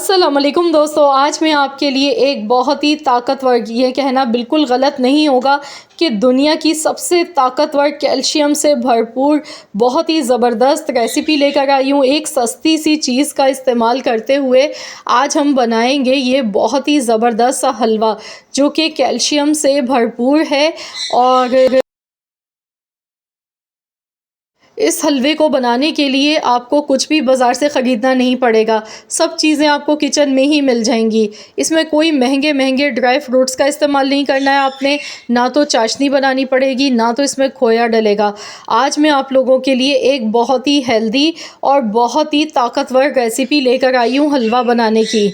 अस्सलाम वालेकुम दोस्तों, आज मैं आपके लिए एक बहुत ही ताकतवर, ये कहना बिल्कुल गलत नहीं होगा कि दुनिया की सबसे ताकतवर कैल्शियम से भरपूर बहुत ही ज़बरदस्त रेसिपी लेकर आई हूँ। एक सस्ती सी चीज़ का इस्तेमाल करते हुए आज हम बनाएंगे ये बहुत ही ज़बरदस्त सा हलवा जो कि कैल्शियम से भरपूर है। और इस हलवे को बनाने के लिए आपको कुछ भी बाज़ार से ख़रीदना नहीं पड़ेगा, सब चीज़ें आपको किचन में ही मिल जाएंगी। इसमें कोई महंगे महंगे ड्राई फ्रूट्स का इस्तेमाल नहीं करना है आपने, ना तो चाशनी बनानी पड़ेगी, ना तो इसमें खोया डलेगा। आज मैं आप लोगों के लिए एक बहुत ही हेल्दी और बहुत ही ताकतवर रेसिपी लेकर आई हूँ हलवा बनाने की।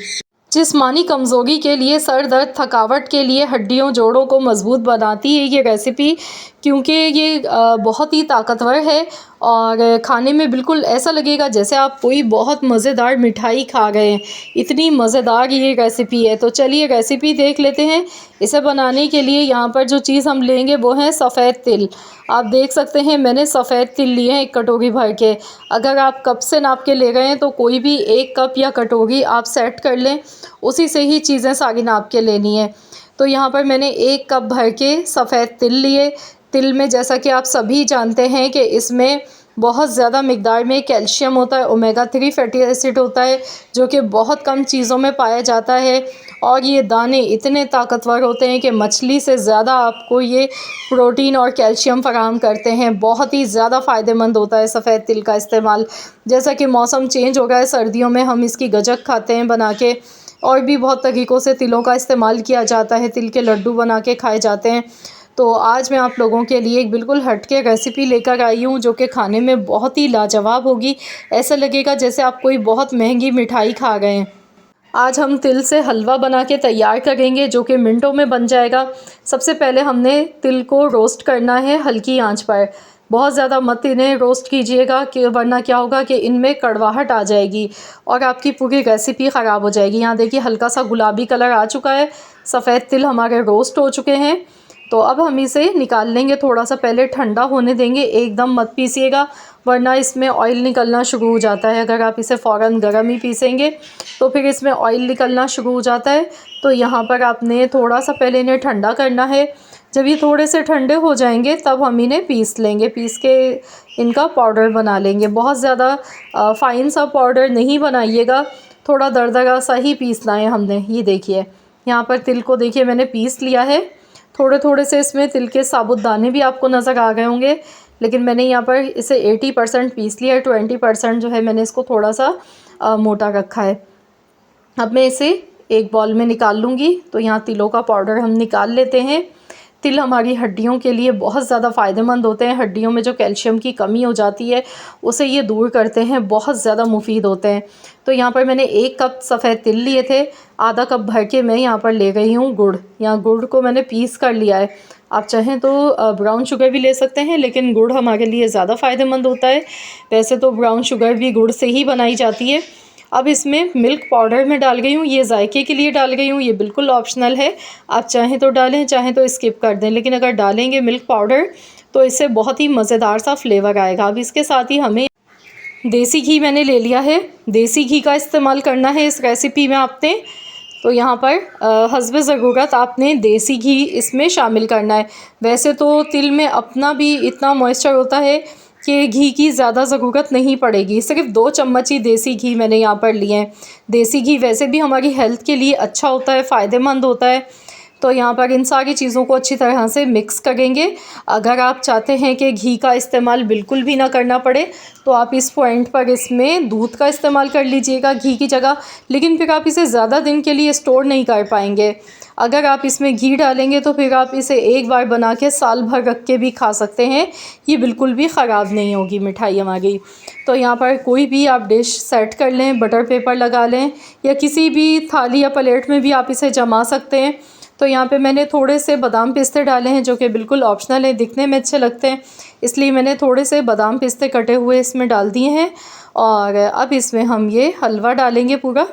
जिस्मानी कमज़ोरी के लिए, सर दर्द, थकावट के लिए, हड्डियों जोड़ों को मज़बूत बनाती है ये रेसिपी, क्योंकि ये बहुत ही ताकतवर है और खाने में बिल्कुल ऐसा लगेगा जैसे आप कोई बहुत मज़ेदार मिठाई खा गए हैं। इतनी मज़ेदार ये रेसिपी है। तो चलिए रेसिपी देख लेते हैं। इसे बनाने के लिए यहाँ पर जो चीज़ हम लेंगे वो है सफ़ेद तिल। आप देख सकते हैं मैंने सफ़ेद तिल लिए हैं 1 कटोरी भर के। अगर आप कप से नाप के ले रहे हैं तो कोई भी 1 कप या कटोरी आप सेट कर लें, उसी से ही चीज़ें सारी नाप के लेनी है। तो यहाँ पर मैंने 1 कप भर के सफ़ेद तिल लिए। तिल में, जैसा कि आप सभी जानते हैं, कि इसमें बहुत ज़्यादा मिक़दार में कैल्शियम होता है, ओमेगा 3 फैटी एसिड होता है, जो कि बहुत कम चीज़ों में पाया जाता है। और ये दाने इतने ताकतवर होते हैं कि मछली से ज़्यादा आपको ये प्रोटीन और कैल्शियम फ़राहम करते हैं। बहुत ही ज़्यादा फ़ायदेमंद होता है सफ़ेद तिल का इस्तेमाल। जैसा कि मौसम चेंज हो गया है, सर्दियों में हम इसकी गज्जक खाते हैं बना के, और भी बहुत तरीक़ों से तिलों का इस्तेमाल किया जाता है। तिल के लड्डू बना के खाए जाते हैं। तो आज मैं आप लोगों के लिए एक बिल्कुल हटके रेसिपी लेकर आई हूँ जो कि खाने में बहुत ही लाजवाब होगी। ऐसा लगेगा जैसे आप कोई बहुत महंगी मिठाई खा गए हैं। आज हम तिल से हलवा बना के तैयार करेंगे जो कि मिनटों में बन जाएगा। सबसे पहले हमने तिल को रोस्ट करना है हल्की आंच पर। बहुत ज़्यादा मत इन्हें रोस्ट कीजिएगा, कि वरना क्या होगा कि इनमें कड़वाहट आ जाएगी और आपकी पूरी रेसिपी ख़राब हो जाएगी। यहाँ देखिए हल्का सा गुलाबी कलर आ चुका है, सफ़ेद तिल हमारे रोस्ट हो चुके हैं। तो अब हम इसे निकाल लेंगे, थोड़ा सा पहले ठंडा होने देंगे। एकदम मत पीसिएगा, वरना इसमें ऑयल निकलना शुरू हो जाता है। अगर आप इसे फ़ौरन गर्म ही पीसेंगे तो फिर इसमें ऑयल निकलना शुरू हो जाता है। तो यहाँ पर आपने थोड़ा सा पहले इन्हें ठंडा करना है। जब ये थोड़े से ठंडे हो जाएंगे तब हम इन्हें पीस लेंगे, पीस के इनका पाउडर बना लेंगे। बहुत ज़्यादा फ़ाइन सा पाउडर नहीं बनाइएगा, थोड़ा दरदरा सा ही पीसना है हमने। ये देखिए यहाँ पर तिल को देखिए मैंने पीस लिया है। थोड़े थोड़े से इसमें तिल के साबुत दाने भी आपको नज़र आ गए होंगे, लेकिन मैंने यहाँ पर इसे 80% पीस लिया है। 20% जो है मैंने इसको थोड़ा सा मोटा रखा है। अब मैं इसे एक बॉल में निकाल लूँगी। तो यहाँ तिलों का पाउडर हम निकाल लेते हैं। तिल हमारी हड्डियों के लिए बहुत ज़्यादा फ़ायदेमंद होते हैं। हड्डियों में जो कैल्शियम की कमी हो जाती है उसे ये दूर करते हैं, बहुत ज़्यादा मुफीद होते हैं। तो यहाँ पर मैंने 1 कप सफ़ेद तिल लिए थे, आधा कप भर के मैं यहाँ पर ले गई हूँ गुड़। यहाँ गुड़ को मैंने पीस कर लिया है। आप चाहें तो ब्राउन शुगर भी ले सकते हैं, लेकिन गुड़ हमारे लिए ज़्यादा फ़ायदेमंद होता है। वैसे तो ब्राउन शुगर भी गुड़ से ही बनाई जाती है। अब इसमें मिल्क पाउडर में डाल गई हूँ, ये जायके के लिए डाल गई हूँ, ये बिल्कुल ऑप्शनल है। आप चाहें तो डालें, चाहें तो स्किप कर दें, लेकिन अगर डालेंगे मिल्क पाउडर तो इससे बहुत ही मज़ेदार सा फ्लेवर आएगा। अब इसके साथ ही हमें देसी घी मैंने ले लिया है, देसी घी का इस्तेमाल करना है इस रेसिपी में आपने। तो यहाँ पर हस्बे ज़रूरत आपने देसी घी इसमें शामिल करना है। वैसे तो तिल में अपना भी इतना मॉइस्चर होता है कि घी की ज़्यादा ज़रूरत नहीं पड़ेगी। सिर्फ 2 चम्मच ही देसी घी मैंने यहाँ पर लिए हैं। देसी घी वैसे भी हमारी हेल्थ के लिए अच्छा होता है, फ़ायदेमंद होता है। तो यहाँ पर इन सारी चीज़ों को अच्छी तरह से मिक्स करेंगे। अगर आप चाहते हैं कि घी का इस्तेमाल बिल्कुल भी ना करना पड़े तो आप इस पॉइंट पर इसमें दूध का इस्तेमाल कर लीजिएगा घी की जगह, लेकिन फिर आप इसे ज़्यादा दिन के लिए स्टोर नहीं कर पाएंगे। अगर आप इसमें घी डालेंगे तो फिर आप इसे एक बार बना के साल भर रख के भी खा सकते हैं, ये बिल्कुल भी ख़राब नहीं होगी मिठाई हमारी। तो यहाँ पर कोई भी आप डिश सेट कर लें, बटर पेपर लगा लें, या किसी भी थाली या प्लेट में भी आप इसे जमा सकते हैं। तो यहाँ पे मैंने थोड़े से बादाम पिस्ते डाले हैं जो कि बिल्कुल ऑप्शनल है, दिखने में अच्छे लगते हैं, इसलिए मैंने थोड़े से बादाम पिस्ते कटे हुए इसमें डाल दिए हैं। और अब इसमें हम ये हलवा डालेंगे पूरा।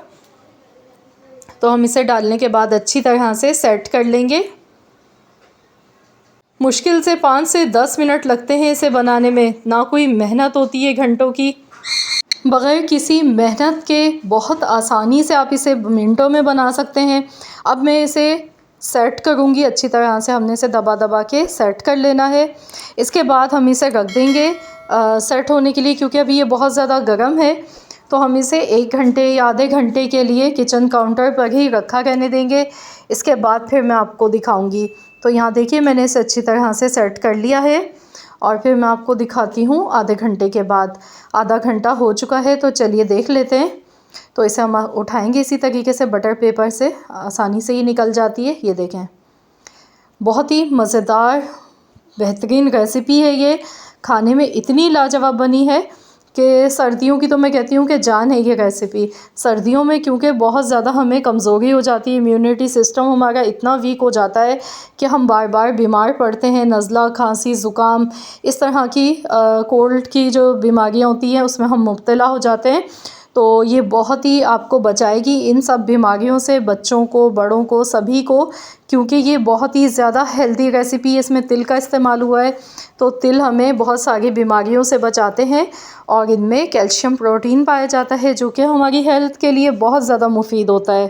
तो हम इसे डालने के बाद अच्छी तरह से सेट कर लेंगे। मुश्किल से 5 से 10 मिनट लगते हैं इसे बनाने में, ना कोई मेहनत होती है घंटों की। बग़ैर किसी मेहनत के बहुत आसानी से आप इसे मिनटों में बना सकते हैं। अब मैं इसे सेट करूँगी अच्छी तरह से, हमने इसे दबा दबा के सेट कर लेना है। इसके बाद हम इसे रख देंगे सेट होने के लिए, क्योंकि अभी ये बहुत ज़्यादा गर्म है, तो हम इसे 1 घंटे या आधे घंटे के लिए किचन काउंटर पर ही रखा रहने देंगे। इसके बाद फिर मैं आपको दिखाऊंगी। तो यहाँ देखिए मैंने इसे अच्छी तरह से सेट कर लिया है और फिर मैं आपको दिखाती हूँ आधे घंटे के बाद। आधा घंटा हो चुका है, तो चलिए देख लेते हैं। तो इसे हम उठाएंगे इसी तरीके से, बटर पेपर से आसानी से ही निकल जाती है। ये देखें, बहुत ही मज़ेदार बेहतरीन रेसिपी है ये, खाने में इतनी लाजवाब बनी है कि सर्दियों की तो मैं कहती हूँ कि जान है ये रेसिपी। सर्दियों में क्योंकि बहुत ज़्यादा हमें कमज़ोरी हो जाती है, इम्यूनिटी सिस्टम हमारा इतना वीक हो जाता है कि हम बार बार बीमार पड़ते हैं। नज़ला, खांसी, ज़ुकाम, इस तरह की कोल्ड की जो बीमारियाँ होती हैं उसमें हम मुब्तला हो जाते हैं। तो ये बहुत ही आपको बचाएगी इन सब बीमारियों से, बच्चों को, बड़ों को, सभी को, क्योंकि ये बहुत ही ज़्यादा हेल्दी रेसिपी है। इसमें तिल का इस्तेमाल हुआ है, तो तिल हमें बहुत सारी बीमारियों से बचाते हैं और इनमें कैल्शियम, प्रोटीन पाया जाता है, जो कि हमारी हेल्थ के लिए बहुत ज़्यादा मुफीद होता है।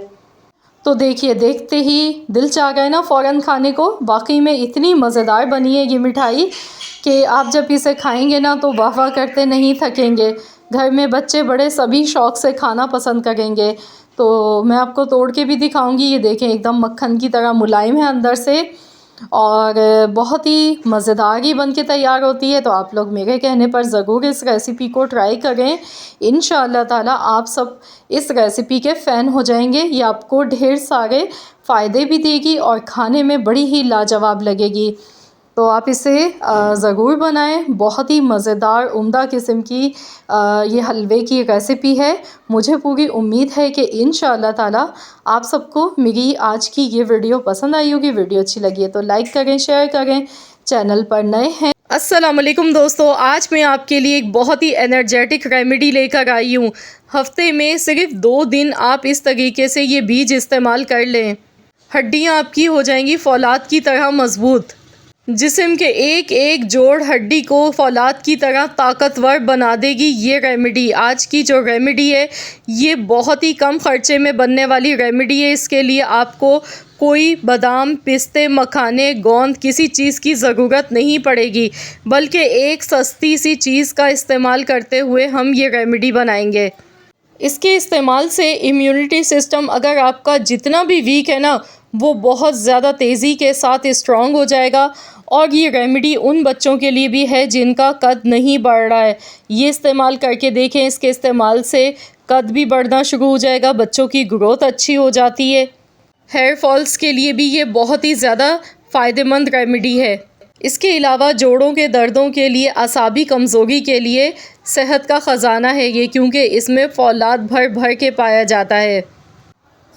तो देखिए, देखते ही दिल चाह गया ना फ़ौरन खाने को। वाकई में इतनी मज़ेदार बनी है ये मिठाई कि आप जब इसे खाएंगे ना तो वाह वाह करते नहीं थकेंगे। घर में बच्चे बड़े सभी शौक़ से खाना पसंद करेंगे। तो मैं आपको तोड़ के भी दिखाऊंगी। ये देखें, एकदम मक्खन की तरह मुलायम है अंदर से और बहुत ही मज़ेदार ही बन के तैयार होती है। तो आप लोग मेरे कहने पर ज़रूर इस रेसिपी को ट्राई करें। इंशाअल्लाह ताला आप सब इस रेसिपी के फ़ैन हो जाएंगे। ये आपको ढेर सारे फ़ायदे भी देगी और खाने में बड़ी ही लाजवाब लगेगी। तो आप इसे ज़रूर बनाएं। बहुत ही मज़ेदार उम्दा किस्म की ये हलवे की रेसिपी है। मुझे पूरी उम्मीद है कि इंशाअल्लाह ताला आप सबको मेरी आज की ये वीडियो पसंद आई होगी। वीडियो अच्छी लगी है तो लाइक करें, शेयर करें। चैनल पर नए हैं, अस्सलाम वालेकुम दोस्तों। आज मैं आपके लिए एक बहुत ही एनर्जेटिक रेमेडी लेकर आई हूँ। हफ्ते में सिर्फ 2 दिन आप इस तरीके से ये बीज इस्तेमाल कर लें, हड्डियाँ आपकी हो जाएंगी फौलाद की तरह मज़बूत। जिस्म के एक एक जोड़ हड्डी को फौलाद की तरह ताकतवर बना देगी ये रेमेडी। आज की जो रेमेडी है ये बहुत ही कम ख़र्चे में बनने वाली रेमेडी है। इसके लिए आपको कोई बादाम, पिस्ते, मखाने, गोंद किसी चीज़ की ज़रूरत नहीं पड़ेगी, बल्कि एक सस्ती सी चीज़ का इस्तेमाल करते हुए हम ये रेमेडी बनाएंगे। इसके इस्तेमाल से इम्यूनिटी सिस्टम अगर आपका जितना भी वीक है ना, वो बहुत ज़्यादा तेज़ी के साथ स्ट्रॉन्ग हो जाएगा। और ये रेमेडी उन बच्चों के लिए भी है जिनका कद नहीं बढ़ रहा है। ये इस्तेमाल करके देखें, इसके इस्तेमाल से कद भी बढ़ना शुरू हो जाएगा, बच्चों की ग्रोथ अच्छी हो जाती है। हेयर फॉल्स के लिए भी ये बहुत ही ज़्यादा फ़ायदेमंद रेमेडी है। इसके अलावा जोड़ों के दर्दों के लिए, असाबी कमज़ोरी के लिए सेहत का ख़जाना है ये, क्योंकि इसमें फौलाद भर भर के पाया जाता है।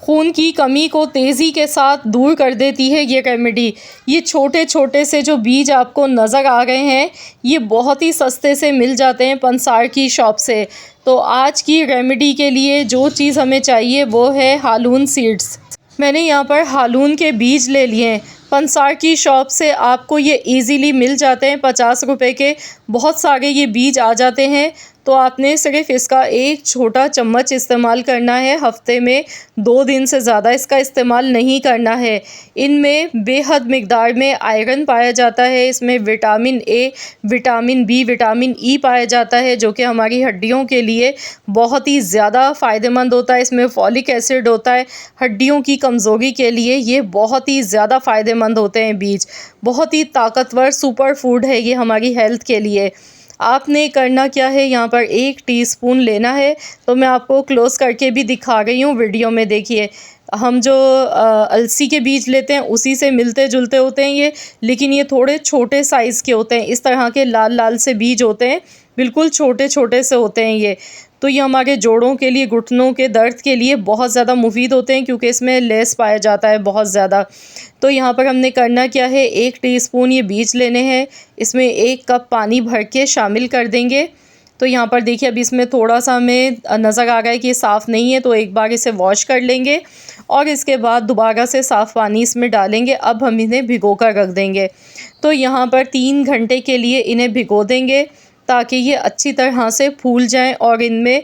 खून की कमी को तेज़ी के साथ दूर कर देती है ये रेमेडी। ये छोटे छोटे से जो बीज आपको नज़र आ रहे हैं ये बहुत ही सस्ते से मिल जाते हैं पंसार की शॉप से। तो आज की रेमेडी के लिए जो चीज़ हमें चाहिए वो है हालून सीड्स। मैंने यहाँ पर हालून के बीज ले लिए हैं। पंसार की शॉप से आपको ये इजीली मिल जाते हैं, 50 रुपए के बहुत सारे ये बीज आ जाते हैं। तो आपने सिर्फ इसका एक छोटा चम्मच इस्तेमाल करना है। हफ्ते में 2 दिन से ज़्यादा इसका इस्तेमाल नहीं करना है। इनमें बेहद मिक़दार में आयरन पाया जाता है। इसमें vitamin A, vitamin B, vitamin E पाया जाता है, जो कि हमारी हड्डियों के लिए बहुत ही ज़्यादा फ़ायदेमंद होता है। इसमें फॉलिक एसिड होता है। हड्डियों की कमज़ोरी के लिए ये बहुत ही ज़्यादा फ़ायदेमंद होते हैं बीज। बहुत ही ताकतवर सुपर फूड है ये हमारी हेल्थ के लिए। आपने करना क्या है, यहाँ पर 1 टीस्पून लेना है। तो मैं आपको क्लोज़ करके भी दिखा रही हूँ वीडियो में। देखिए, हम जो अलसी के बीज लेते हैं उसी से मिलते जुलते होते हैं ये, लेकिन ये थोड़े छोटे साइज़ के होते हैं। इस तरह के लाल लाल से बीज होते हैं, बिल्कुल छोटे छोटे से होते हैं ये। तो ये हमारे जोड़ों के लिए, घुटनों के दर्द के लिए बहुत ज़्यादा मुफीद होते हैं, क्योंकि इसमें लेस पाया जाता है बहुत ज़्यादा। तो यहाँ पर हमने करना क्या है, 1 टीस्पून ये बीज लेने हैं। इसमें 1 कप पानी भर के शामिल कर देंगे। तो यहाँ पर देखिए, अभी इसमें थोड़ा सा हमें नज़र आ रहा है कि ये साफ़ नहीं है, तो एक बार इसे वॉश कर लेंगे और इसके बाद दोबारा से साफ़ पानी इसमें डालेंगे। अब हम इन्हें भिगो कर रख देंगे। तो यहाँ पर 3 घंटे के लिए इन्हें भिगो देंगे। ताकि ये अच्छी तरह से फूल जाएं और इनमें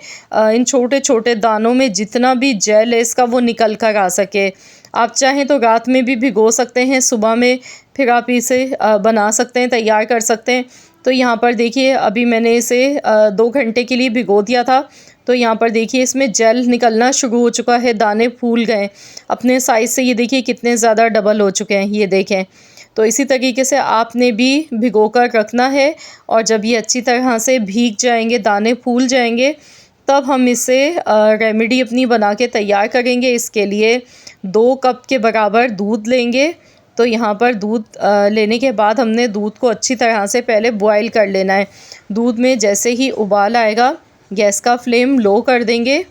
इन छोटे छोटे दानों में जितना भी जेल है इसका वो निकल कर आ सके। आप चाहें तो रात में भी भिगो सकते हैं, सुबह में फिर आप इसे बना सकते हैं, तैयार कर सकते हैं। तो यहाँ पर देखिए अभी मैंने इसे 2 घंटे के लिए भिगो दिया था। तो यहाँ पर देखिए इसमें जेल निकलना शुरू हो चुका है, दाने फूल गए अपने साइज़ से। ये देखिए कितने ज़्यादा डबल हो चुके हैं, ये देखें। तो इसी तरीके से आपने भी भिगो कर रखना है और जब ये अच्छी तरह से भीग जाएंगे, दाने फूल जाएंगे, तब हम इसे रेमेडी अपनी बना के तैयार करेंगे। इसके लिए 2 कप के बराबर दूध लेंगे। तो यहाँ पर दूध लेने के बाद हमने दूध को अच्छी तरह से पहले बॉयल कर लेना है। दूध में जैसे ही उबाल आएगा गैस का फ्लेम लो कर देंगे।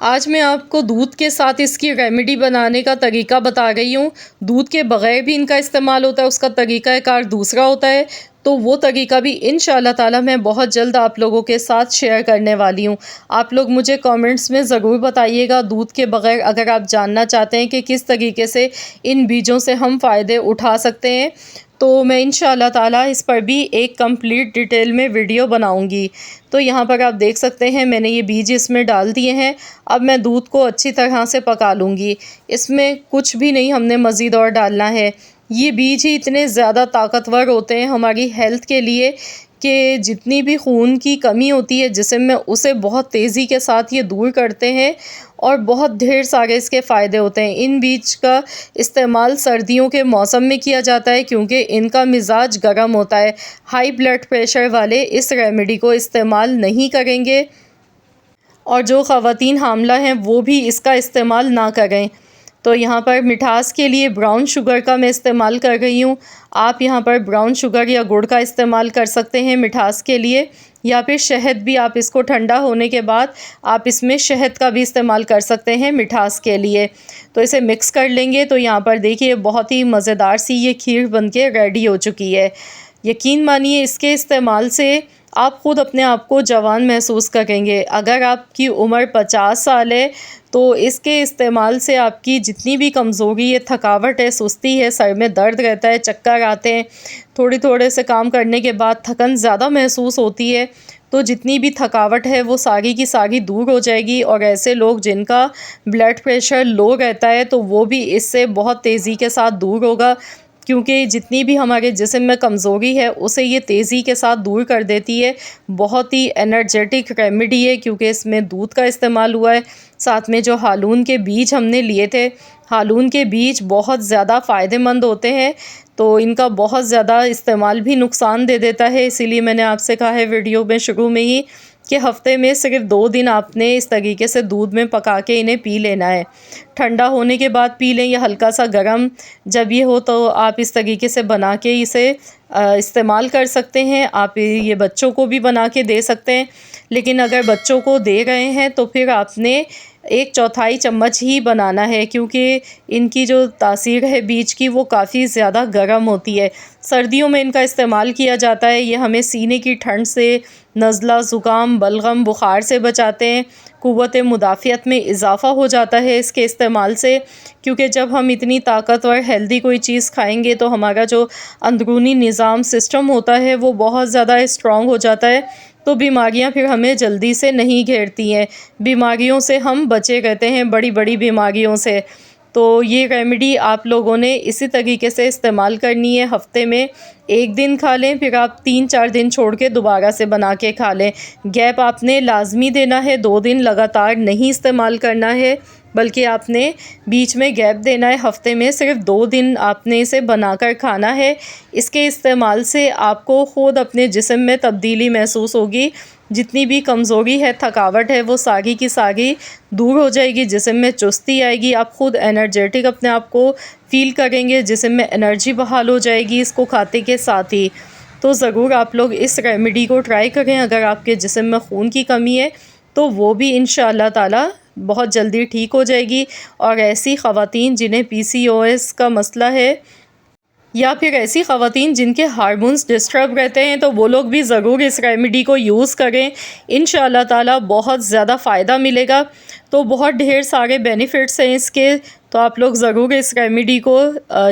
आज मैं आपको दूध के साथ इसकी रेमेडी बनाने का तरीका बता रही हूँ। दूध के बग़ैर भी इनका इस्तेमाल होता है, उसका तरीक़ाकार दूसरा होता है। तो वो तरीका भी इंशाअल्लाह ताला मैं बहुत जल्द आप लोगों के साथ शेयर करने वाली हूँ। आप लोग मुझे कमेंट्स में ज़रूर बताइएगा दूध के बग़ैर, अगर आप जानना चाहते हैं कि किस तरीके से इन बीजों से हम फ़ायदे उठा सकते हैं, तो मैं इंशाअल्लाह ताला इस पर भी एक कंप्लीट डिटेल में वीडियो बनाऊंगी। तो यहाँ पर आप देख सकते हैं मैंने ये बीज इसमें डाल दिए हैं। अब मैं दूध को अच्छी तरह से पका लूँगी। इसमें कुछ भी नहीं हमने मज़ीद और डालना है। ये बीज ही इतने ज़्यादा ताकतवर होते हैं हमारी हेल्थ के लिए कि जितनी भी खून की कमी होती है जिस्म में, उसे बहुत तेज़ी के साथ ये दूर करते हैं और बहुत ढेर सारे इसके फ़ायदे होते हैं। इन बीज का इस्तेमाल सर्दियों के मौसम में किया जाता है क्योंकि इनका मिजाज गर्म होता है। हाई ब्लड प्रेशर वाले इस रेमेडी को इस्तेमाल नहीं करेंगे और जो ख़वातीन हामला हैं वो भी इसका इस्तेमाल ना करें। तो यहाँ पर मिठास के लिए ब्राउन शुगर का मैं इस्तेमाल कर रही हूँ। आप यहाँ पर ब्राउन शुगर या गुड़ का इस्तेमाल कर सकते हैं मिठास के लिए, या फिर शहद भी। आप इसको ठंडा होने के बाद आप इसमें शहद का भी इस्तेमाल कर सकते हैं मिठास के लिए। तो इसे मिक्स कर लेंगे। तो यहाँ पर देखिए बहुत ही मज़ेदार सी ये खीर बनके रेडी हो चुकी है। यकीन मानिए इसके इस्तेमाल से आप ख़ुद अपने आप को जवान महसूस करेंगे। अगर आपकी उम्र 50 साल है तो इसके इस्तेमाल से आपकी जितनी भी कमज़ोरी है, थकावट है, सुस्ती है, सर में दर्द रहता है, चक्कर आते हैं, थोड़े से काम करने के बाद थकन ज़्यादा महसूस होती है, तो जितनी भी थकावट है वो सारी की सारी दूर हो जाएगी। और ऐसे लोग जिनका ब्लड प्रेशर लो रहता है तो वो भी इससे बहुत तेज़ी के साथ दूर होगा, क्योंकि जितनी भी हमारे जिस्म में कमज़ोरी है उसे ये तेज़ी के साथ दूर कर देती है। बहुत ही एनर्जेटिक रेमेडी है क्योंकि इसमें दूध का इस्तेमाल हुआ है। साथ में जो हालून के बीज हमने लिए थे, हालून के बीज बहुत ज़्यादा फ़ायदेमंद होते हैं, तो इनका बहुत ज़्यादा इस्तेमाल भी नुकसान दे देता है। इसीलिए मैंने आपसे कहा है वीडियो में शुरू में ही कि हफ़्ते में सिर्फ 2 दिन आपने इस तरीके से दूध में पका के इन्हें पी लेना है। ठंडा होने के बाद पी लें या हल्का सा गर्म जब ये हो तो आप इस तरीके से बना के इसे इस्तेमाल कर सकते हैं। आप ये बच्चों को भी बना के दे सकते हैं, लेकिन अगर बच्चों को दे रहे हैं तो फिर आपने 1/4 चम्मच ही बनाना है, क्योंकि इनकी जो तासीर है बीज की वो काफ़ी ज़्यादा गर्म होती है। सर्दियों में इनका इस्तेमाल किया जाता है। ये हमें सीने की ठंड से, नज़ला, ज़ुकाम, बलगम, बुखार से बचाते हैं। क़ुव्वत मुदाफ़ियत में इज़ाफ़ा हो जाता है इसके इस्तेमाल से, क्योंकि जब हम इतनी ताकतवर हेल्दी कोई चीज़ खाएंगे तो हमारा जो अंदरूनी निज़ाम सिस्टम होता है वो बहुत ज़्यादा स्ट्रॉन्ग हो जाता है, तो बीमारियां फिर हमें जल्दी से नहीं घेरती हैं। बीमारियों से हम बचे रहते हैं, बड़ी बड़ी बीमारियों से। तो ये रेमेडी आप लोगों ने इसी तरीके से इस्तेमाल करनी है। हफ़्ते में 1 दिन खा लें, फिर आप 3-4 दिन छोड़ के दोबारा से बना के खा लें। गैप आपने लाजमी देना है, 2 दिन लगातार नहीं इस्तेमाल करना है, बल्कि आपने बीच में गैप देना है। हफ़्ते में सिर्फ 2 दिन आपने इसे बनाकर खाना है। इसके इस्तेमाल से आपको ख़ुद अपने जिस्म में तब्दीली महसूस होगी। जितनी भी कमज़ोरी है, थकावट है, वो सारी की सारी दूर हो जाएगी। जिस्म में चुस्ती आएगी, आप ख़ुद एनर्जेटिक अपने आप को फ़ील करेंगे, जिस्म में एनर्जी बहाल हो जाएगी इसको खाते के साथ ही। तो ज़रूर आप लोग इस रेमेडी को ट्राई करें। अगर आपके जिस्म में खून की कमी है तो वो भी इंशाअल्लाह ताला बहुत जल्दी ठीक हो जाएगी। और ऐसी ख़वातीन जिन्हें PCOS का मसला है, या फिर ऐसी ख़वातीन जिनके हार्मोन्स डिस्टर्ब रहते हैं, तो वो लोग भी ज़रूर इस रेमेडी को यूज़ करें। इंशाअल्लाह ताला बहुत ज़्यादा फ़ायदा मिलेगा। तो बहुत ढेर सारे बेनिफिट्स हैं इसके, तो आप लोग ज़रूर इस रेमेडी को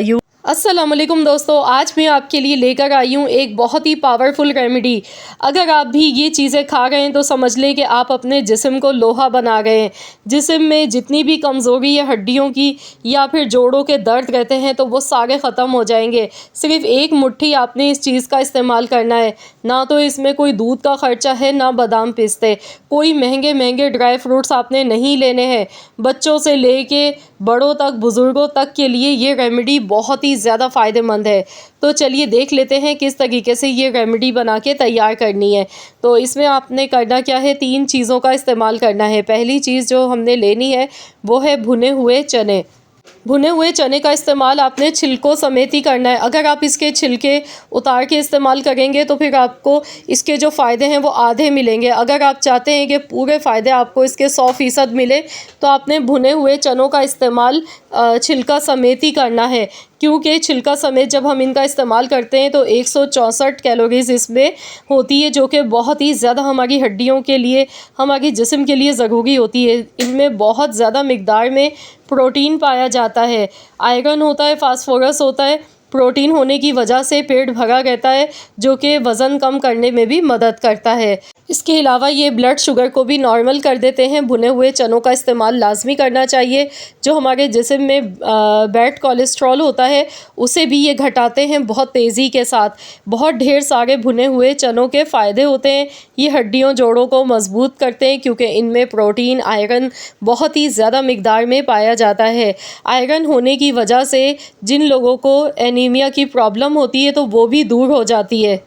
यूज़। अस्सलाम वालेकुम दोस्तों, आज मैं आपके लिए लेकर आई हूँ एक बहुत ही पावरफुल रेमेडी। अगर आप भी ये चीज़ें खा गए हैं तो समझ लें कि आप अपने जिस्म को लोहा बना गए हैं। जिस्म में जितनी भी कमज़ोरी है हड्डियों की या फिर जोड़ों के दर्द रहते हैं तो वो सारे ख़त्म हो जाएंगे। सिर्फ़ एक मुट्ठी आपने इस चीज़ का इस्तेमाल करना है। ना तो इसमें कोई दूध का ख़र्चा है, ना बादाम पिस्ते, कोई महंगे महंगे ड्राई फ्रूट्स आपने नहीं लेने हैं। बच्चों से लेके बड़ों तक, बुज़ुर्गों तक के लिए ये रेमेडी बहुत ही ज़्यादा फ़ायदेमंद है। तो चलिए देख लेते हैं किस तरीके से ये रेमेडी बना के तैयार करनी है। तो इसमें आपने करना क्या है, 3 चीज़ों का इस्तेमाल करना है। पहली चीज़ जो हमने लेनी है वो है भुने हुए चने। भुने हुए चने का इस्तेमाल आपने छिलकों समेत ही करना है। अगर आप इसके छिलके उतार के इस्तेमाल करेंगे तो फिर आपको इसके जो फ़ायदे हैं वो आधे मिलेंगे। अगर आप चाहते हैं कि पूरे फ़ायदे आपको इसके 100% मिले तो आपने भुने हुए चनों का इस्तेमाल छिलका समेत ही करना है, क्योंकि छिलका समेत जब हम इनका इस्तेमाल करते हैं तो 164 कैलोरीज़ इसमें होती है, जो कि बहुत ही ज़्यादा हमारी हड्डियों के लिए, हमारे जिस्म के लिए ज़रूरी होती है। इनमें बहुत ज़्यादा मिक़दार में प्रोटीन पाया जाता है, आयरन होता है, फास्फोरस होता है। प्रोटीन होने की वजह से पेट भरा रहता है, जो कि वज़न कम करने में भी मदद करता है। इसके अलावा ये ब्लड शुगर को भी नॉर्मल कर देते हैं। भुने हुए चनों का इस्तेमाल लाजमी करना चाहिए। जो हमारे जिस्म में बैड कोलेस्ट्रॉल होता है उसे भी ये घटाते हैं बहुत तेज़ी के साथ। बहुत ढेर सारे भुने हुए चनों के फ़ायदे होते हैं। ये हड्डियों जोड़ों को मजबूत करते हैं, क्योंकि इनमें प्रोटीन, आयरन बहुत ही ज़्यादा मिक़दार में पाया जाता है। आयरन होने की वजह से जिन लोगों को एनीमिया की प्रॉब्लम होती है तो वो भी दूर हो जाती है।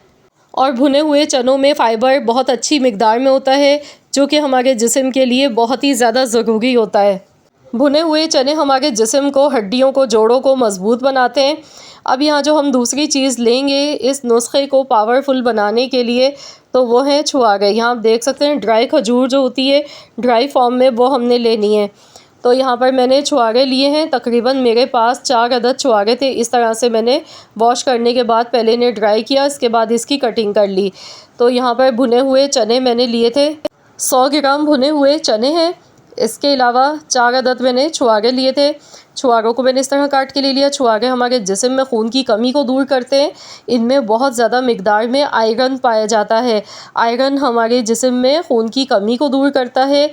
और भुने हुए चनों में फ़ाइबर बहुत अच्छी मिक़दार में होता है, जो कि हमारे जिस्म के लिए बहुत ही ज़्यादा ज़रूरी होता है। भुने हुए चने हमारे जिस्म को, हड्डियों को, जोड़ों को मजबूत बनाते हैं। अब यहाँ जो हम दूसरी चीज़ लेंगे इस नुस्खे को पावरफुल बनाने के लिए, तो वो है छुआरे। यहाँ आप देख सकते हैं ड्राई खजूर जो होती है ड्राई फॉर्म में, वो हमने लेनी है। तो यहाँ पर मैंने छुआरे लिए हैं, तकरीबन मेरे पास 4 अदद छुआरे थे। इस तरह से मैंने वॉश करने के बाद पहले इन्हें ड्राई किया, इसके बाद इसकी कटिंग कर ली। तो यहाँ पर भुने हुए चने मैंने लिए थे, 100 ग्राम भुने हुए चने हैं। इसके अलावा 4 अदद मैंने छुआरे लिए थे। छुआरों को मैंने इस तरह काट के ले लिया। छुआरे हमारे जिस्म में खून की कमी को दूर करते हैं। इनमें बहुत ज़्यादा मिक़दार में आयरन पाया जाता है। आयरन हमारे जिस्म में खून की कमी को दूर करता है।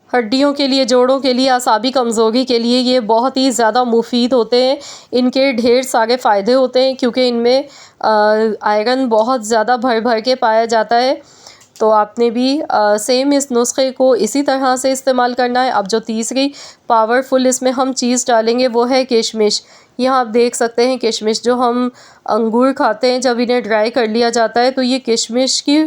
हड्डियों के लिए, जोड़ों के लिए, आसाबी कमज़ोरी के लिए ये बहुत ही ज़्यादा मुफीद होते हैं। इनके ढेर सारे फ़ायदे होते हैं, क्योंकि इनमें आयरन बहुत ज़्यादा भर भर के पाया जाता है। तो आपने भी सेम इस नुस्खे को इसी तरह से इस्तेमाल करना है। अब जो तीसरी पावरफुल इसमें हम चीज़ डालेंगे वो है किशमिश। यहाँ आप देख सकते हैं किशमिश, जो हम अंगूर खाते हैं जब इन्हें ड्राई कर लिया जाता है तो ये किशमिश की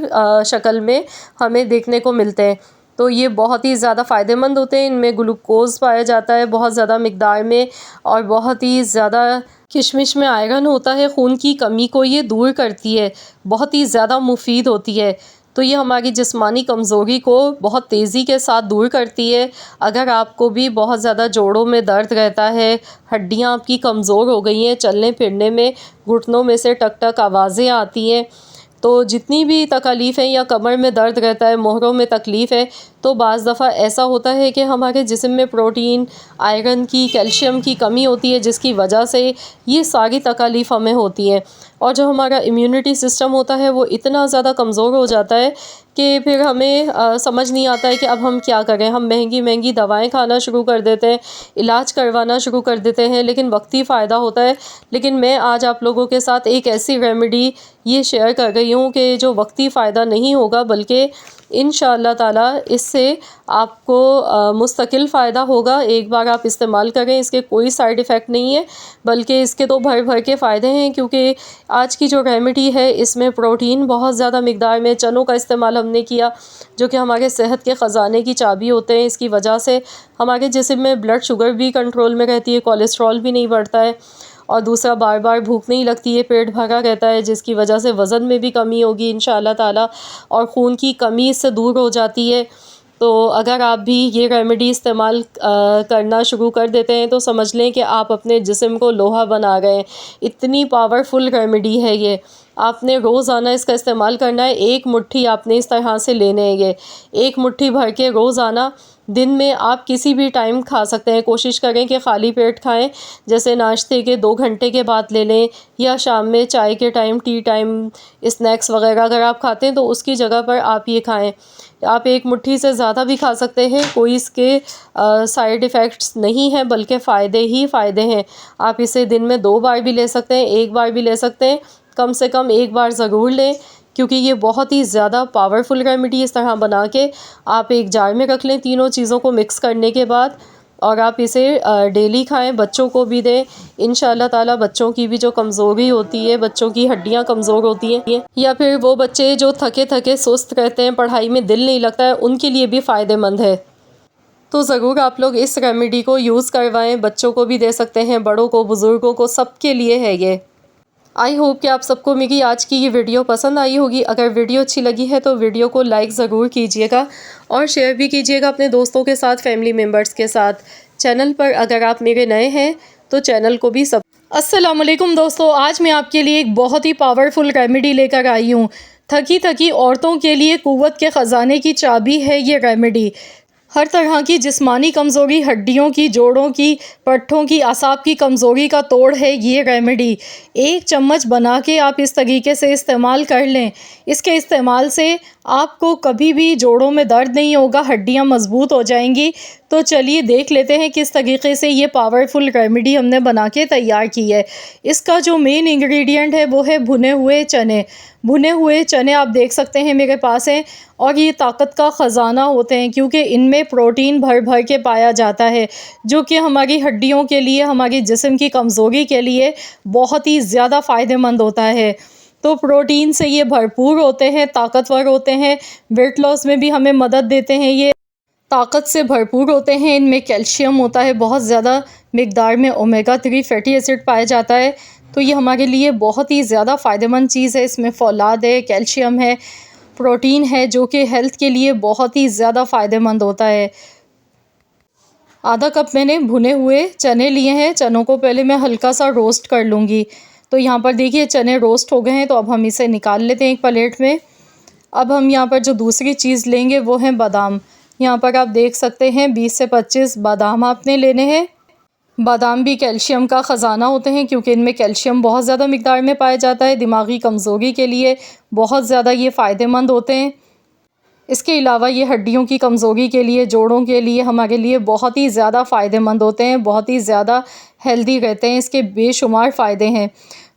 शक्ल में हमें देखने को मिलते हैं। तो ये बहुत ही ज़्यादा फ़ायदेमंद होते हैं। इनमें ग्लूकोज़ पाया जाता है बहुत ज़्यादा मिक़दार में, और बहुत ही ज़्यादा किशमिश में आयरन होता है। खून की कमी को ये दूर करती है, बहुत ही ज़्यादा मुफीद होती है। तो ये हमारी जिस्मानी कमज़ोरी को बहुत तेज़ी के साथ दूर करती है। अगर आपको भी बहुत ज़्यादा जोड़ों में दर्द रहता है, हड्डियाँ आपकी कमज़ोर हो गई हैं, चलने फिरने में घुटनों में से टक टक आवाज़ें आती हैं, तो जितनी भी तकलीफ़ है, या कमर में दर्द रहता है, मोहरों में तकलीफ़ है, तो बाज़ दफ़ा ऐसा होता है कि हमारे जिस्म में प्रोटीन, आयरन की, कैल्शियम की कमी होती है, जिसकी वजह से ये सारी तकलीफ़ हमें होती हैं। और जो हमारा इम्यूनिटी सिस्टम होता है वो इतना ज़्यादा कमज़ोर हो जाता है कि फिर हमें समझ नहीं आता है कि अब हम क्या करें। हम महंगी महंगी दवाएं खाना शुरू कर देते हैं, इलाज करवाना शुरू कर देते हैं, लेकिन वक्ती फ़ायदा होता है। लेकिन मैं आज आप लोगों के साथ एक ऐसी रेमेडी ये शेयर कर रही हूँ कि जो वक्ती फ़ायदा नहीं होगा, बल्कि इंशाअल्लाह ताला इससे आपको मुस्तकिल फ़ायदा होगा। एक बार आप इस्तेमाल करें, इसके कोई साइड इफ़ेक्ट नहीं है, बल्कि इसके तो भर भर के फ़ायदे हैं। क्योंकि आज की जो रेमेडी है इसमें प्रोटीन बहुत ज़्यादा मिक़दार में, चनों का इस्तेमाल हमने किया, जो कि हमारे सेहत के ख़जाने की चाबी होते हैं। इसकी वजह से हमारे जिस्म में ब्लड शुगर भी कंट्रोल में रहती है, कोलेस्ट्रॉल भी नहीं बढ़ता है, और दूसरा बार बार भूख नहीं लगती है, पेट भरा रहता है, जिसकी वजह से वज़न में भी कमी होगी इंशाअल्लाह ताला, और खून की कमी इससे दूर हो जाती है। तो अगर आप भी ये रेमेडी इस्तेमाल करना शुरू कर देते हैं तो समझ लें कि आप अपने जिस्म को लोहा बना गए हैं। इतनी पावरफुल रेमेडी है ये। आपने रोज़ाना इसका इस्तेमाल करना है। एक मुट्ठी आपने इस तरह से लेने हैं, ये एक मुट्ठी भर के रोज़ाना दिन में आप किसी भी टाइम खा सकते हैं। कोशिश करें कि खाली पेट खाएं, जैसे नाश्ते के 2 घंटे के बाद ले लें या शाम में चाय के टाइम, टी टाइम, स्नैक्स वगैरह अगर आप खाते हैं तो उसकी जगह पर आप ये खाएं। आप एक मुट्ठी से ज़्यादा भी खा सकते हैं, कोई इसके साइड इफ़ेक्ट्स नहीं हैं बल्कि फ़ायदे ही फ़ायदे हैं। आप इसे दिन में 2 बार भी ले सकते हैं, 1 बार भी ले सकते हैं, कम से कम 1 बार ज़रूर लें, क्योंकि ये बहुत ही ज़्यादा पावरफुल रेमेडी। इस तरह बना के आप एक जार में रख लें तीनों चीज़ों को मिक्स करने के बाद, और आप इसे डेली खाएं, बच्चों को भी दें। इंशाल्लाह ताला बच्चों की भी जो कमज़ोरी होती है, बच्चों की हड्डियां कमज़ोर होती हैं, या फिर वो बच्चे जो थके थके सुस्त रहते हैं, पढ़ाई में दिल नहीं लगता है, उनके लिए भी फ़ायदेमंद है। तो ज़रूर आप लोग इस रेमेडी को यूज़ करवाएं। बच्चों को भी दे सकते हैं, बड़ों को, बुज़ुर्गों को, सबके लिए है ये। आई होप कि आप सबको मेरी आज की ये वीडियो पसंद आई होगी। अगर वीडियो अच्छी लगी है तो वीडियो को लाइक ज़रूर कीजिएगा और शेयर भी कीजिएगा अपने दोस्तों के साथ, फैमिली मेम्बर्स के साथ। चैनल पर अगर आप मेरे नए हैं तो चैनल को भी सब। अस्सलाम वालेकुम दोस्तों, आज मैं आपके लिए एक बहुत ही पावरफुल रेमेडी लेकर आई हूँ। थकी थकी औरतों के लिए कुव्वत के ख़जाने की चाबी है ये रेमेडी। हर तरह की जिस्मानी कमज़ोरी, हड्डियों की, जोड़ों की, पट्ठों की, असाब की कमज़ोरी का तोड़ है ये रेमेडी। 1 चम्मच बना के आप इस तरीके से इस्तेमाल कर लें। इसके इस्तेमाल से आपको कभी भी जोड़ों में दर्द नहीं होगा, हड्डियां मज़बूत हो जाएंगी। तो चलिए देख लेते हैं किस तरीके से ये पावरफुल रेमेडी हमने बना के तैयार की है। इसका जो मेन इंग्रेडिएंट है वो है भुने हुए चने। भुने हुए चने आप देख सकते हैं मेरे पास हैं, और ये ताकत का ख़जाना होते हैं क्योंकि इनमें प्रोटीन भर भर के पाया जाता है, जो कि हमारी हड्डियों के लिए, हमारी जिस्म की कमज़ोरी के लिए बहुत ही ज़्यादा फ़ायदेमंद होता है। तो प्रोटीन से ये भरपूर होते हैं, ताकतवर होते हैं, वेट लॉस में भी हमें मदद देते हैं। ये ताकत से भरपूर होते हैं, इनमें कैल्शियम होता है, बहुत ज़्यादा मिकदार में ओमेगा 3 फैटी एसिड पाया जाता है। तो ये हमारे लिए बहुत ही ज़्यादा फ़ायदेमंद चीज़ है। इसमें फौलाद है, कैल्शियम है, प्रोटीन है, जो कि हेल्थ के लिए बहुत ही ज़्यादा फ़ायदेमंद होता है। आधा कप मैंने भुने हुए चने लिए हैं। चनों को पहले मैं हल्का सा रोस्ट कर लूँगी। तो यहाँ पर देखिए चने रोस्ट हो गए हैं, तो अब हम इसे निकाल लेते हैं एक प्लेट में। अब हम यहाँ पर जो दूसरी चीज़ लेंगे वो है बादाम। यहाँ पर आप देख सकते हैं 20 से 25 बादाम आपने लेने हैं। बादाम भी कैल्शियम का ख़जाना होते हैं क्योंकि इनमें कैल्शियम बहुत ज़्यादा मिकदार में पाया जाता है। दिमागी कमज़ोरी के लिए बहुत ज़्यादा ये फ़ायदेमंद होते हैं। इसके अलावा ये हड्डियों की कमज़ोरी के लिए, जोड़ों के लिए, हमारे लिए बहुत ही ज़्यादा फ़ायदेमंद होते हैं, बहुत ही ज़्यादा हेल्दी रहते हैं। इसके बेशुमार फ़ायदे हैं।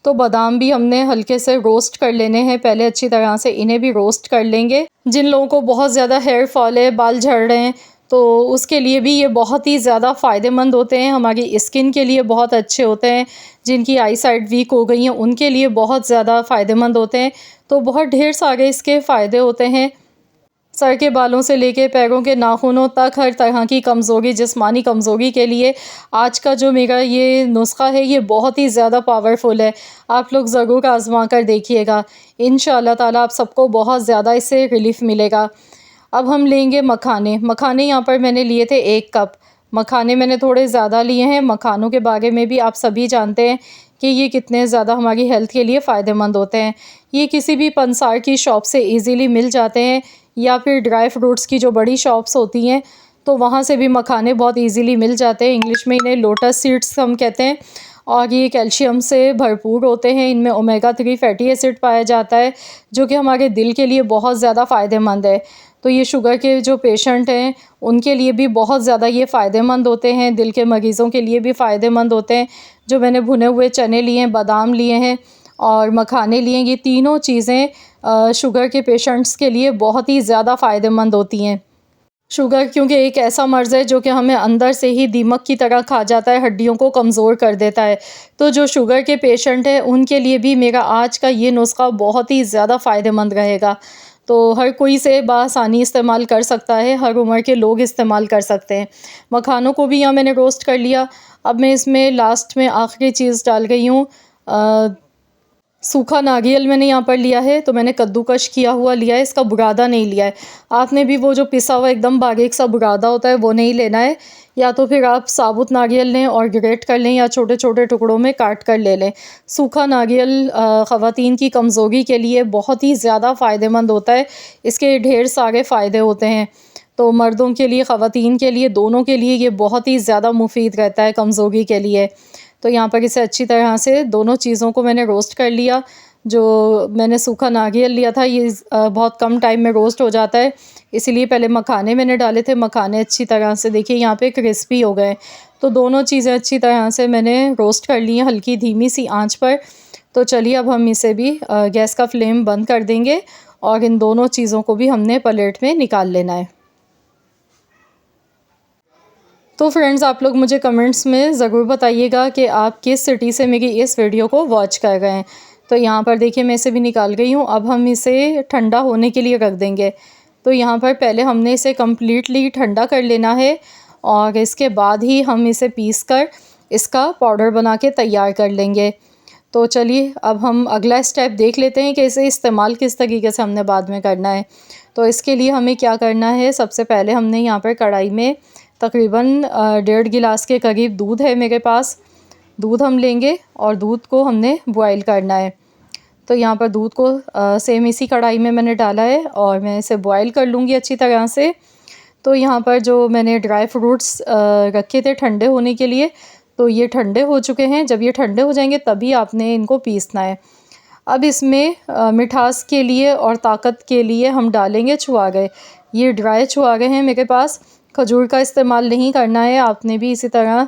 तो बादाम भी हमने हल्के से रोस्ट कर लेने हैं पहले, अच्छी तरह से इन्हें भी रोस्ट कर लेंगे। जिन लोगों को बहुत ज़्यादा हेयर फॉल है, बाल झड़ रहे हैं, तो उसके लिए भी ये बहुत ही ज़्यादा फ़ायदेमंद होते हैं। हमारी स्किन के लिए बहुत अच्छे होते हैं। जिनकी आई साइट वीक हो गई हैं उनके लिए बहुत ज़्यादा फ़ायदेमंद होते हैं। तो बहुत ढेर सारे इसके फ़ायदे होते हैं। सर के बालों से लेके पैरों के नाखूनों तक हर तरह की कमज़ोरी, जिस्मानी कमज़ोरी के लिए आज का जो मेरा ये नुस्ख़ा है ये बहुत ही ज़्यादा पावरफुल है। आप लोग ज़रूर आज़मा कर देखिएगा। इंशाअल्लाह ताला आप सबको बहुत ज़्यादा इससे रिलीफ़ मिलेगा। अब हम लेंगे मखाने। मखाने यहाँ पर मैंने लिए थे 1 कप। मखाने मैंने थोड़े ज़्यादा लिए हैं। मखानों के बारे में भी आप सभी जानते हैं कि ये कितने ज़्यादा हमारी हेल्थ के लिए फ़ायदेमंद होते हैं। ये किसी भी पंसार की शॉप से ईज़िली मिल जाते हैं, या फिर ड्राई फ्रूट्स की जो बड़ी शॉप्स होती हैं तो वहाँ से भी मखाने बहुत इजीली मिल जाते हैं। इंग्लिश में इन्हें लोटस सीड्स हम कहते हैं। और ये कैल्शियम से भरपूर होते हैं। इनमें ओमेगा 3 फैटी एसिड पाया जाता है, जो कि हमारे दिल के लिए बहुत ज़्यादा फ़ायदेमंद है। तो ये शुगर के जो पेशेंट हैं उनके लिए भी बहुत ज़्यादा ये फ़ायदेमंद होते हैं। दिल के मरीज़ों के लिए भी फ़ायदेमंद होते हैं। जो मैंने भुने हुए चने लिए हैं, बादाम लिए हैं और मखाने लिए हैं, ये तीनों चीज़ें शुगर के पेशेंट्स के लिए बहुत ही ज़्यादा फ़ायदेमंद होती हैं। शुगर क्योंकि एक ऐसा मर्ज़ है जो कि हमें अंदर से ही दीमक की तरह खा जाता है, हड्डियों को कमज़ोर कर देता है। तो जो शुगर के पेशेंट हैं उनके लिए भी मेरा आज का ये नुस्ख़ा बहुत ही ज़्यादा फ़ायदेमंद रहेगा। तो हर कोई इसे बआसानी इस्तेमाल कर सकता है, हर उम्र के लोग इस्तेमाल कर सकते हैं। मखानों को भी यहाँ मैंने रोस्ट कर लिया। अब मैं इसमें लास्ट में आखिरी चीज़ डाल गई हूँ, सूखा नारियल मैंने यहाँ पर लिया है। तो मैंने कद्दूकश किया हुआ लिया है, इसका बुरादा नहीं लिया है। आपने भी वो जो पिसा हुआ एकदम बारीक सा बुरादा होता है वो नहीं लेना है, या तो फिर आप साबुत नारियल लें और ग्रेट कर लें, या छोटे छोटे टुकड़ों में काट कर ले लें। सूखा नारियल ख़वातीन की कमज़ोरी के लिए बहुत ही ज़्यादा फ़ायदेमंद होता है। इसके ढेर सारे फ़ायदे होते हैं। तो मर्दों के लिए, ख़वातीन के लिए, दोनों के लिए ये बहुत ही ज़्यादा मुफीद रहता है कमज़ोरी के लिए। तो यहाँ पर इसे अच्छी तरह से दोनों चीज़ों को मैंने रोस्ट कर लिया। जो मैंने सूखा नारियल लिया था ये बहुत कम टाइम में रोस्ट हो जाता है, इसीलिए पहले मखाने मैंने डाले थे। मखाने अच्छी तरह से देखिए यहाँ पे क्रिस्पी हो गए। तो दोनों चीज़ें अच्छी तरह से मैंने रोस्ट कर ली हैं हल्की धीमी सी आंच पर। तो चलिए अब हम इसे भी गैस का फ्लेम बंद कर देंगे और इन दोनों चीज़ों को भी हमने प्लेट में निकाल लेना है। तो फ्रेंड्स, आप लोग मुझे कमेंट्स में ज़रूर बताइएगा कि आप किस सिटी से मेरी इस वीडियो को वॉच कर रहे हैं। तो यहाँ पर देखिए मैं इसे भी निकाल गई हूँ। अब हम इसे ठंडा होने के लिए रख देंगे। तो यहाँ पर पहले हमने इसे कम्प्लीटली ठंडा कर लेना है और इसके बाद ही हम इसे पीस कर इसका पाउडर बना के तैयार कर लेंगे। तो चलिए अब हम अगला स्टेप देख लेते हैं कि इसे इस्तेमाल किस तरीके से हमने बाद में करना है। तो इसके लिए हमें क्या करना है, सबसे पहले हमने यहाँ पर कढ़ाई में तकरीबन 1.5 गिलास के करीब दूध है मेरे पास। दूध हम लेंगे और दूध को हमने बॉयल करना है। तो यहाँ पर दूध को सेम इसी कढ़ाई में मैंने डाला है और मैं इसे बॉयल कर लूँगी अच्छी तरह से। तो यहाँ पर जो मैंने ड्राई फ्रूट्स रखे थे ठंडे होने के लिए, तो ये ठंडे हो चुके हैं। जब ये ठंडे हो जाएंगे तभी आपने इनको पीसना है। अब इसमें मिठास के लिए और ताकत के लिए हम डालेंगे छुआरे। ये ड्राई छुआरे हैं मेरे पास, खजूर का इस्तेमाल नहीं करना है। आपने भी इसी तरह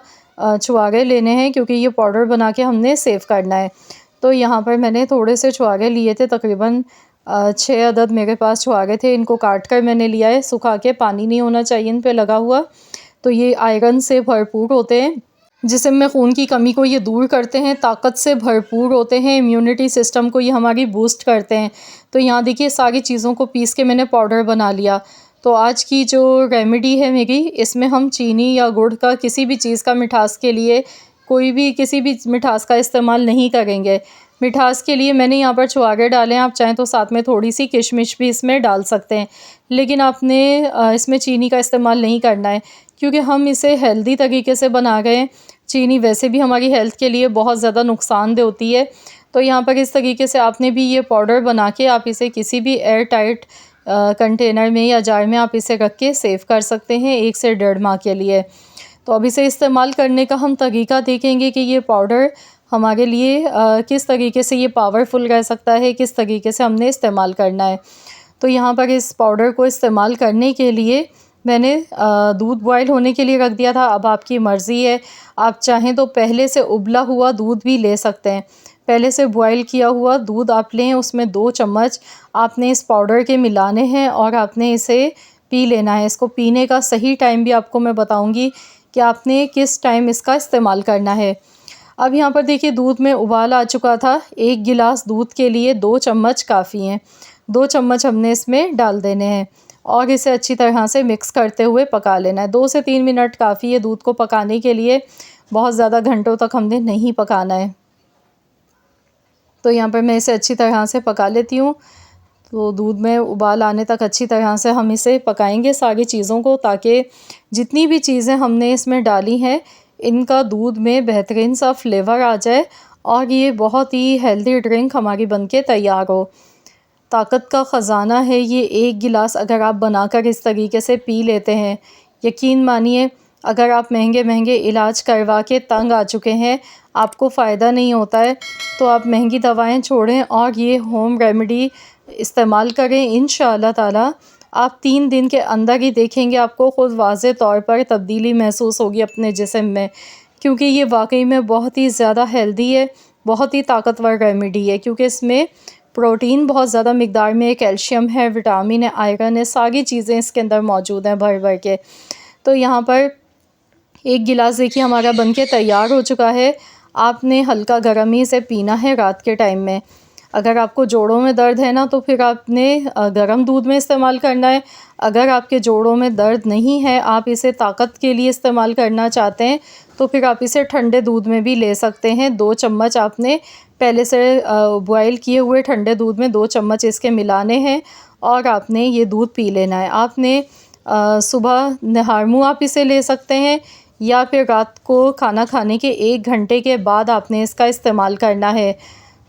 छुआरे लेने हैं क्योंकि ये पाउडर बना के हमने सेव करना है। तो यहाँ पर मैंने थोड़े से छुआरे लिए थे, तकरीबन 6 अदद मेरे पास छुआरे थे। इनको काट कर मैंने लिया है, सुखा के, पानी नहीं होना चाहिए इन पे लगा हुआ। तो ये आयरन से भरपूर होते हैं, जिस्म में खून की कमी को ये दूर करते हैं। ताकत से भरपूर होते हैं, इम्यूनिटी सिस्टम को ये हमारी बूस्ट करते हैं। तो यहाँ देखिए सारी चीज़ों को पीस के मैंने पाउडर बना लिया। तो आज की जो रेमेडी है मेरी, इसमें हम चीनी या गुड़ का किसी भी चीज़ का मिठास के लिए कोई भी किसी भी मिठास का इस्तेमाल नहीं करेंगे। मिठास के लिए मैंने यहाँ पर छुआरे डाले हैं, आप चाहें तो साथ में थोड़ी सी किशमिश भी इसमें डाल सकते हैं, लेकिन आपने इसमें चीनी का इस्तेमाल नहीं करना है क्योंकि हम इसे हेल्दी तरीके से बना गए हैं। चीनी वैसे भी हमारी हेल्थ के लिए बहुत ज़्यादा नुकसानदेह होती है। तो यहाँ पर इस तरीके से आपने भी ये पाउडर बना के आप इसे किसी भी एयर टाइट कंटेनर में या जार में आप इसे रख के सेव कर सकते हैं 1 से 1.5 माह के लिए। तो अब इसे इस्तेमाल करने का हम तरीका देखेंगे कि ये पाउडर हमारे लिए किस तरीके से ये पावरफुल रह सकता है, किस तरीके से हमने इस्तेमाल करना है। तो यहाँ पर इस पाउडर को इस्तेमाल करने के लिए मैंने दूध बॉयल होने के लिए रख दिया था। अब आपकी मर्ज़ी है, आप चाहें तो पहले से उबला हुआ दूध भी ले सकते हैं। पहले से बॉयल किया हुआ दूध आप लें, उसमें 2 चम्मच आपने इस पाउडर के मिलाने हैं और आपने इसे पी लेना है। इसको पीने का सही टाइम भी आपको मैं बताऊंगी कि आपने किस टाइम इसका इस्तेमाल करना है। अब यहाँ पर देखिए दूध में उबाल आ चुका था। 1 गिलास दूध के लिए 2 चम्मच काफ़ी हैं। 2 चम्मच हमने इसमें डाल देने हैं और इसे अच्छी तरह से मिक्स करते हुए पका लेना है। 2 से 3 मिनट काफ़ी है दूध को पकाने के लिए, बहुत ज़्यादा घंटों तक हमने नहीं पकाना है। तो यहाँ पर मैं इसे अच्छी तरह से पका लेती हूँ। तो दूध में उबाल आने तक अच्छी तरह से हम इसे पकाएंगे सारी चीज़ों को, ताकि जितनी भी चीज़ें हमने इसमें डाली हैं इनका दूध में बेहतरीन सा फ्लेवर आ जाए और ये बहुत ही हेल्दी ड्रिंक हमारी बनके तैयार हो। ताकत का ख़जाना है ये। 1 गिलास अगर आप बनाकर इस तरीके से पी लेते हैं, यकीन मानिए अगर आप महंगे महंगे इलाज करवा के तंग आ चुके हैं, आपको फ़ायदा नहीं होता है, तो आप महंगी दवाएं छोड़ें और ये होम रेमेडी इस्तेमाल करें। इंशाअल्लाह ताला आप 3 दिन के अंदर ही देखेंगे आपको ख़ुद वाज़े तौर पर तब्दीली महसूस होगी अपने जिस्म में, क्योंकि ये वाकई में बहुत ही ज़्यादा हेल्दी है, बहुत ही ताकतवर रेमेडी है। क्योंकि इसमें प्रोटीन बहुत ज़्यादा मिक़दार में है, कैल्शियम है, विटामिन है, आयरन है, सारी चीज़ें इसके अंदर मौजूद हैं भर भर के। तो यहाँ पर 1 गिलास देखिए हमारा बनके तैयार हो चुका है। आपने हल्का गर्म ही इसे पीना है रात के टाइम में। अगर आपको जोड़ों में दर्द है ना, तो फिर आपने गर्म दूध में इस्तेमाल करना है। अगर आपके जोड़ों में दर्द नहीं है, आप इसे ताकत के लिए इस्तेमाल करना चाहते हैं, तो फिर आप इसे ठंडे दूध में भी ले सकते हैं। 2 चम्मच आपने पहले से बॉयल किए हुए ठंडे दूध में 2 चम्मच इसके मिलाने हैं और आपने ये दूध पी लेना है। आपने सुबह नहार मुँह आप इसे ले सकते हैं या फिर रात को खाना खाने के 1 घंटे के बाद आपने इसका इस्तेमाल करना है।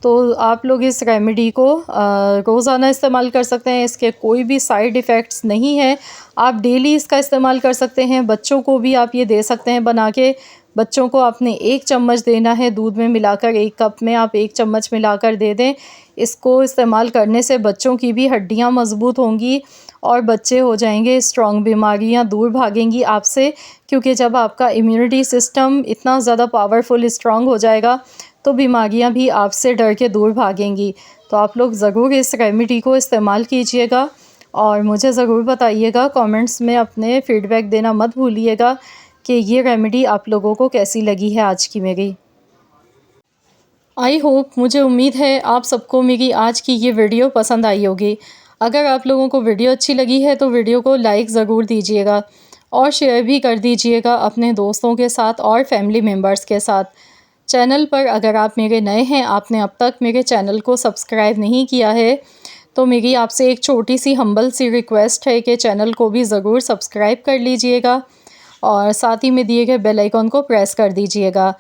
तो आप लोग इस रेमेडी को रोज़ाना इस्तेमाल कर सकते हैं। इसके कोई भी साइड इफ़ेक्ट्स नहीं है। आप डेली इसका इस्तेमाल कर सकते हैं। बच्चों को भी आप ये दे सकते हैं बना के। बच्चों को आपने 1 चम्मच देना है दूध में मिलाकर, 1 कप में आप 1 चम्मच मिलाकर दे दें। इसको इस्तेमाल करने से बच्चों की भी हड्डियाँ मज़बूत होंगी और बच्चे हो जाएंगे स्ट्रॉन्ग, बीमारियाँ दूर भागेंगी आपसे, क्योंकि जब आपका इम्यूनिटी सिस्टम इतना ज़्यादा पावरफुल स्ट्रॉन्ग हो जाएगा तो बीमारियाँ भी आपसे डर के दूर भागेंगी। तो आप लोग ज़रूर इस रेमेडी को इस्तेमाल कीजिएगा और मुझे ज़रूर बताइएगा, कमेंट्स में अपने फ़ीडबैक देना मत भूलिएगा कि ये रेमेडी आप लोगों को कैसी लगी है आज की मेरी। आई होप, मुझे उम्मीद है आप सबको मेरी आज की ये वीडियो पसंद आई होगी। अगर आप लोगों को वीडियो अच्छी लगी है तो वीडियो को लाइक ज़रूर दीजिएगा और शेयर भी कर दीजिएगा अपने दोस्तों के साथ और फैमिली मेम्बर्स के साथ। चैनल पर अगर आप मेरे नए हैं, आपने अब तक मेरे चैनल को सब्सक्राइब नहीं किया है, तो मेरी आपसे एक छोटी सी हम्बल सी रिक्वेस्ट है कि चैनल को भी ज़रूर सब्सक्राइब कर लीजिएगा और साथ ही में दिए गए बेल आइकन को प्रेस कर दीजिएगा,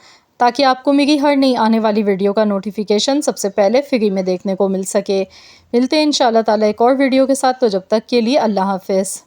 ताकि आपको मेरी हर नई आने वाली वीडियो का नोटिफिकेशन सबसे पहले फ्री में देखने को मिल सके। मिलते हैं इंशाल्लाह ताला एक और वीडियो के साथ। तो जब तक के लिए अल्लाह हाफ़िज़।